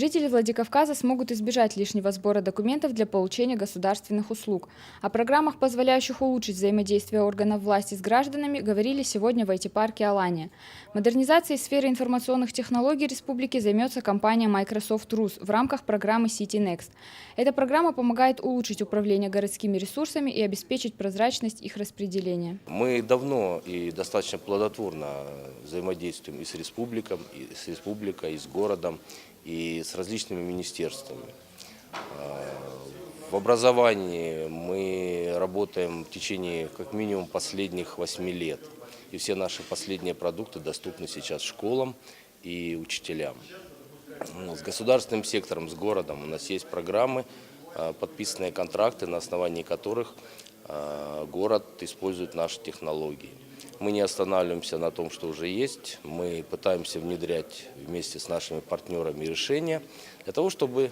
Жители Владикавказа смогут избежать лишнего сбора документов для получения государственных услуг. О программах, позволяющих улучшить взаимодействие органов власти с гражданами, говорили сегодня в IT-парке «Алания». Модернизацией сферы информационных технологий республики займется компания Microsoft Rus в рамках программы City Next. Эта программа помогает улучшить управление городскими ресурсами и обеспечить прозрачность их распределения. Мы давно и достаточно плодотворно взаимодействуем и с республикой, и с городом, и с различными министерствами. В образовании мы работаем в течение как минимум последних 8 лет. И все наши последние продукты доступны сейчас школам и учителям. С государственным сектором, с городом у нас есть программы, подписанные контракты, на основании которых город использует наши технологии. Мы не останавливаемся на том, что уже есть. Мы пытаемся внедрять вместе с нашими партнерами решения для того, чтобы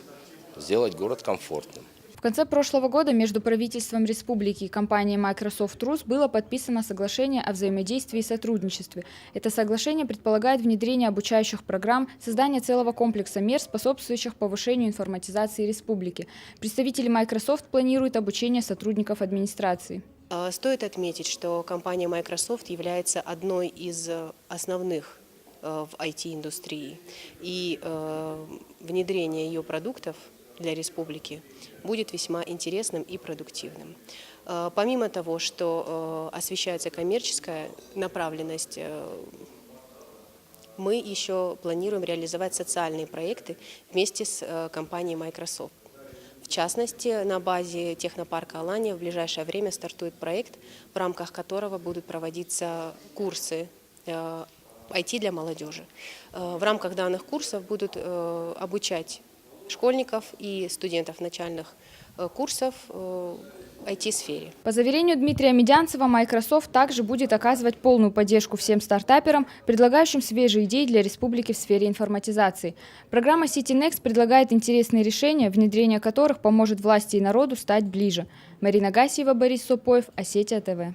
сделать город комфортным. В конце прошлого года между правительством республики и компанией Microsoft Rus было подписано соглашение о взаимодействии и сотрудничестве. Это соглашение предполагает внедрение обучающих программ, создание целого комплекса мер, способствующих повышению информатизации республики. Представители Microsoft планируют обучение сотрудников администрации. Стоит отметить, что компания Microsoft является одной из основных в IT-индустрии, и внедрение ее продуктов для республики будет весьма интересным и продуктивным. Помимо того, что освещается коммерческая направленность, мы еще планируем реализовать социальные проекты вместе с компанией Microsoft. В частности, на базе технопарка «Алания» в ближайшее время стартует проект, в рамках которого будут проводиться курсы IT для молодежи. В рамках данных курсов будут обучать школьников и студентов начальных курсов IT-сфере. По заверению Дмитрия Медянцева, Microsoft также будет оказывать полную поддержку всем стартаперам, предлагающим свежие идеи для республики в сфере информатизации. Программа City Next предлагает интересные решения, внедрение которых поможет власти и народу стать ближе. Марина Гасиева, Борис Сопоев, Осетия ТВ.